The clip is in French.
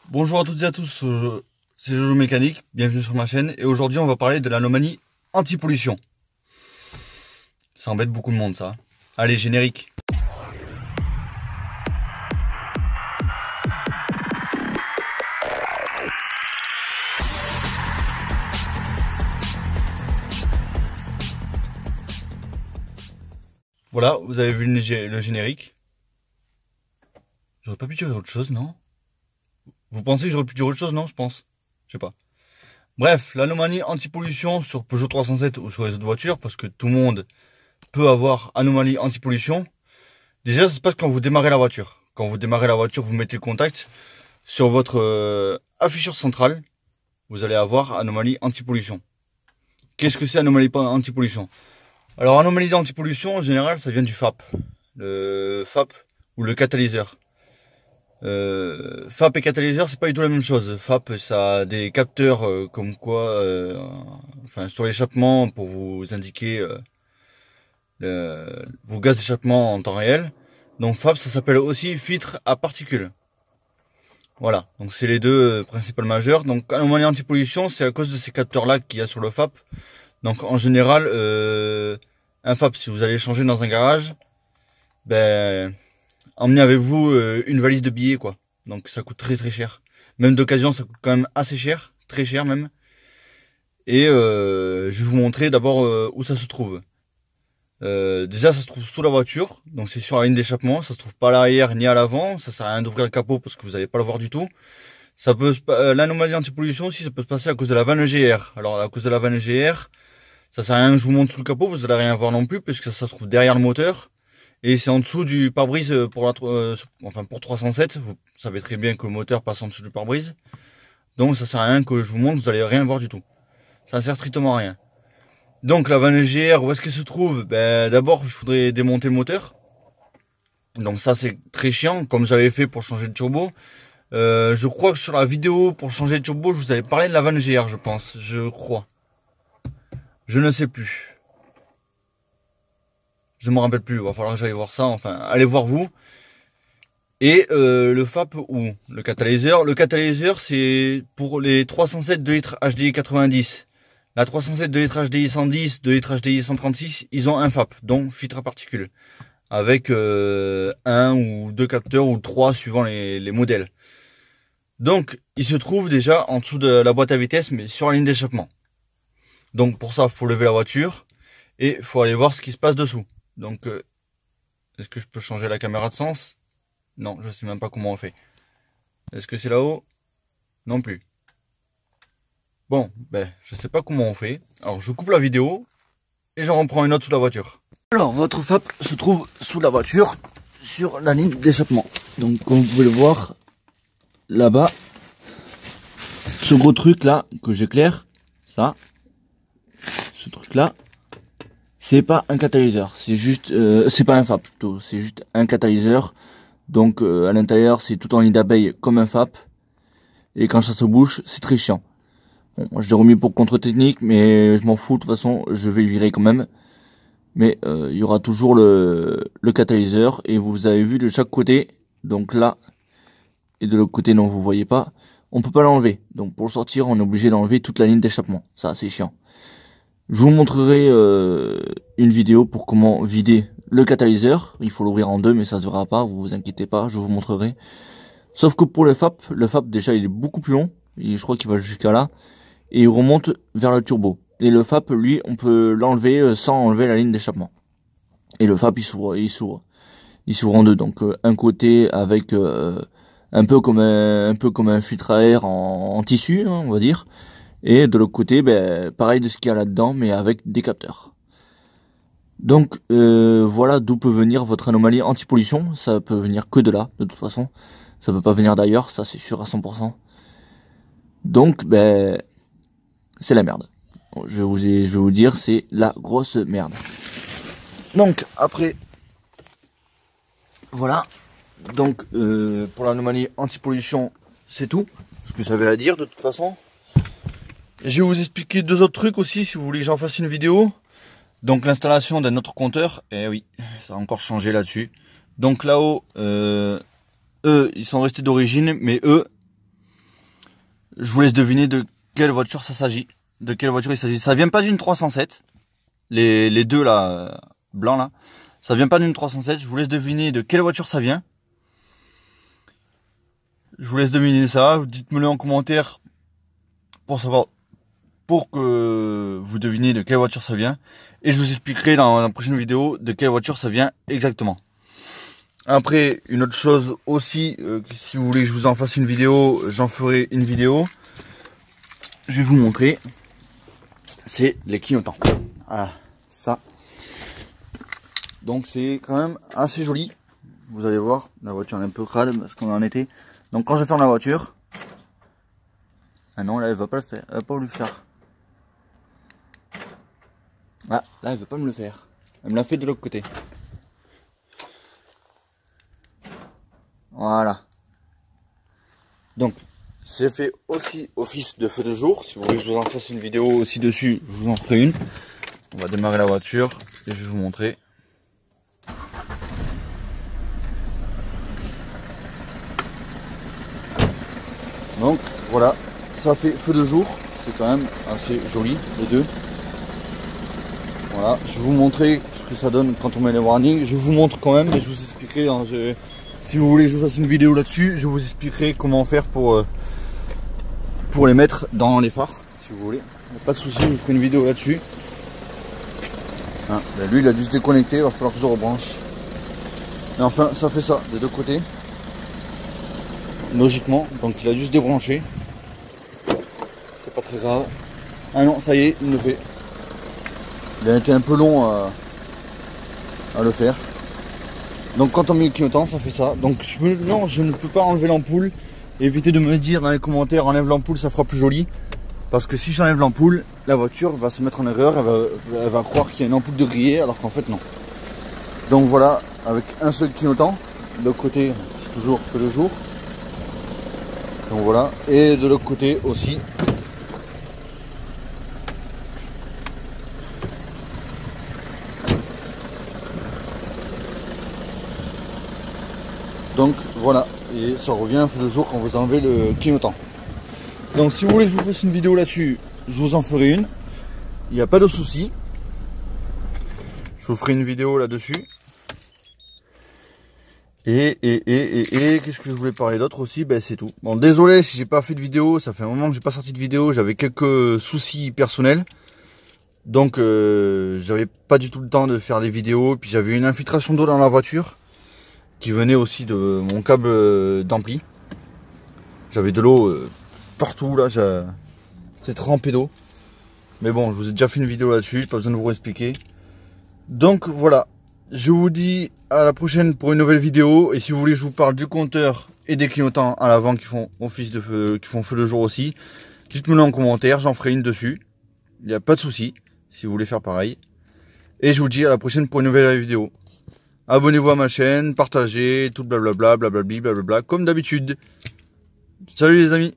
Bonjour à toutes et à tous, c'est Jojo Mécanique, bienvenue sur ma chaîne et aujourd'hui on va parler de l'anomalie anti-pollution. Ça embête beaucoup de monde ça. Allez, générique. Voilà, vous avez vu le générique. J'aurais pas pu dire autre chose, non? Vous pensez que j'aurais pu dire autre chose, non? Je pense. Je sais pas. Bref, l'anomalie anti-pollution sur Peugeot 307 ou sur les autres voitures, parce que tout le monde peut avoir anomalie anti-pollution. Déjà, ça se passe quand vous démarrez la voiture. Quand vous démarrez la voiture, vous mettez le contact sur votre afficheur central. Vous allez avoir anomalie anti-pollution. Qu'est-ce que c'est anomalie anti-pollution? Alors, anomalie anti-pollution, en général, ça vient du FAP. Le FAP ou le catalyseur. FAP et catalyseur, c'est pas du tout la même chose. FAP, ça a des capteurs comme quoi, enfin sur l'échappement pour vous indiquer vos gaz d'échappement en temps réel. Donc FAP, ça s'appelle aussi filtre à particules. Voilà, donc c'est les deux principales majeures. Donc anomalie anti-pollution, c'est à cause de ces capteurs-là qu'il y a sur le FAP. Donc en général, un FAP, si vous allez changer dans un garage, ben emmenez avec vous une valise de billets quoi. Donc ça coûte très cher. Même d'occasion ça coûte quand même assez cher, très cher même. Et je vais vous montrer d'abord où ça se trouve. Déjà ça se trouve sous la voiture, donc c'est sur la ligne d'échappement, ça se trouve pas à l'arrière ni à l'avant, ça sert à rien d'ouvrir le capot parce que vous n'allez pas le voir du tout. Ça peut l'anomalie anti-pollution aussi, ça peut se passer à cause de la vanne GR. Alors à cause de la vanne GR, ça sert à rien que je vous montre sous le capot, vous n'allez rien voir non plus puisque ça se trouve derrière le moteur. Et c'est en dessous du pare-brise pour pour 307. Vous savez très bien que le moteur passe en dessous du pare-brise. Donc ça sert à rien que je vous montre, vous allez rien voir du tout. Ça ne sert strictement à rien. Donc la vanne GR, où est-ce qu'elle se trouve? Ben d'abord il faudrait démonter le moteur. Donc ça c'est très chiant, comme j'avais fait pour changer de turbo. Je crois que sur la vidéo pour changer de turbo, je vous avais parlé de la vanne GR, je pense. Je crois. Je ne sais plus. Je me rappelle plus, il va falloir que j'aille voir ça, enfin, allez voir vous. Et le FAP ou le catalyseur. Le catalyseur, c'est pour les 307 2 litres HDI 90. La 307 2 litres HDI 110, 2 litres HDI 136, ils ont un FAP, donc filtre à particules. Avec un ou deux capteurs ou trois suivant les modèles. Donc, il se trouve déjà en dessous de la boîte à vitesse, mais sur la ligne d'échappement. Donc pour ça, il faut lever la voiture et il faut aller voir ce qui se passe dessous. Donc, est-ce que je peux changer la caméra de sens? Non, je sais même pas comment on fait. Est-ce que c'est là-haut? Non plus. Bon, ben, je sais pas comment on fait. Alors, je coupe la vidéo et j'en reprends une autre sous la voiture. Alors, votre FAP se trouve sous la voiture, sur la ligne d'échappement. Donc, comme vous pouvez le voir, là-bas, ce gros truc-là que j'éclaire, ça, ce truc-là, c'est pas un catalyseur, c'est juste, c'est pas un FAP plutôt, c'est juste un catalyseur. Donc à l'intérieur c'est tout en nid d'abeille comme un FAP. Et quand ça se bouche, c'est très chiant. Bon, moi je l'ai remis pour contre technique, mais je m'en fous, de toute façon je vais le virer quand même. Mais il y aura toujours le catalyseur et vous avez vu de chaque côté, donc là et de l'autre côté non vous voyez pas, on peut pas l'enlever. Donc pour le sortir on est obligé d'enlever toute la ligne d'échappement, ça c'est chiant. Je vous montrerai une vidéo pour comment vider le catalyseur. Il faut l'ouvrir en deux, mais ça se verra pas, vous vous inquiétez pas, je vous montrerai. Sauf que pour le FAP déjà il est beaucoup plus long, je crois qu'il va jusqu'à là, et il remonte vers le turbo. Et le FAP, lui, on peut l'enlever sans enlever la ligne d'échappement. Et le FAP, il s'ouvre en deux, donc un côté avec un peu comme un filtre à air en tissu, hein, on va dire. Et de l'autre côté, ben, pareil de ce qu'il y a là-dedans, mais avec des capteurs. Donc voilà d'où peut venir votre anomalie anti-pollution. Ça peut venir que de là, de toute façon. Ça peut pas venir d'ailleurs, ça c'est sûr à 100%. Donc ben c'est la merde. Je vais vous dire, c'est la grosse merde. Donc après, voilà. Donc pour l'anomalie anti-pollution, c'est tout ce que j'avais à dire de toute façon. Je vais vous expliquer deux autres trucs aussi si vous voulez que j'en fasse une vidéo. Donc l'installation d'un autre compteur, et oui, ça a encore changé là-dessus. Donc là-haut, eux, ils sont restés d'origine, mais eux, Je vous laisse deviner de quelle voiture ça s'agit. De quelle voiture il s'agit. Ça vient pas d'une 307. Les deux là, blancs là. Ça vient pas d'une 307. Je vous laisse deviner de quelle voiture ça vient. Je vous laisse deviner ça. Dites-me-le en commentaire pour savoir, pour que vous deviniez de quelle voiture ça vient. Et je vous expliquerai dans la prochaine vidéo de quelle voiture ça vient exactement. Après, une autre chose aussi, si vous voulez que je vous en fasse une vidéo, j'en ferai une vidéo. Je vais vous montrer. C'est les clignotants. Ah, ça. Donc c'est quand même assez joli. Vous allez voir, la voiture est un peu crade parce qu'on est en été. Donc quand je ferme la voiture, ah non là elle va pas le faire, elle va pas le faire. Ah là elle veut pas me le faire. Elle me l'a fait de l'autre côté. Voilà. Donc c'est fait aussi office de feu de jour. Si vous voulez que je vous en fasse une vidéo aussi dessus, je vous en ferai une. On va démarrer la voiture et je vais vous montrer. Donc voilà, ça fait feu de jour, c'est quand même assez joli les deux. Voilà, je vais vous montrer ce que ça donne quand on met les warnings. Je vous montre quand même, mais je vous expliquerai, hein, si vous voulez que je vous fasse une vidéo là-dessus, je vous expliquerai comment faire pour les mettre dans les phares, si vous voulez. Pas de souci, je vous ferai une vidéo là-dessus. Hein, ben lui il a dû se déconnecter, il va falloir que je rebranche. Et enfin, ça fait ça des deux côtés. Logiquement, donc il a dû se débrancher. C'est pas très grave. Ah non, ça y est, il me le fait. Il a été un peu long à le faire. Donc quand on met le clignotant, ça fait ça. Donc non, je ne peux pas enlever l'ampoule. Évitez de me dire dans les commentaires, enlève l'ampoule, ça fera plus joli. Parce que si j'enlève l'ampoule, la voiture va se mettre en erreur. Elle va croire qu'il y a une ampoule de grillé, alors qu'en fait non. Donc voilà, avec un seul clignotant. De l'autre côté, c'est toujours feu de jour. Donc voilà, et de l'autre côté aussi. Donc voilà, et ça revient feu de jour quand vous enlevez le clignotant. Donc si vous voulez que je vous fasse une vidéo là-dessus, je vous en ferai une. Il n'y a pas de souci. Je vous ferai une vidéo là-dessus. Et qu'est-ce que je voulais parler d'autre aussi, ben c'est tout. Bon, désolé si j'ai pas fait de vidéo, ça fait un moment que j'ai pas sorti de vidéo, j'avais quelques soucis personnels. Donc j'avais pas du tout le temps de faire des vidéos, puis j'avais une infiltration d'eau dans la voiture qui venait aussi de mon câble d'ampli. J'avais de l'eau partout là, c'est trempé d'eau. Mais bon, je vous ai déjà fait une vidéo là-dessus, pas besoin de vous réexpliquer. Donc voilà. Je vous dis à la prochaine pour une nouvelle vidéo. Et si vous voulez que je vous parle du compteur et des clignotants à l'avant qui font office de feu, qui font feu de jour aussi, dites-moi en commentaire, j'en ferai une dessus. Il n'y a pas de souci si vous voulez faire pareil. Et je vous dis à la prochaine pour une nouvelle vidéo. Abonnez-vous à ma chaîne, partagez, tout blablabla, blablabli, blablabla, comme d'habitude. Salut les amis!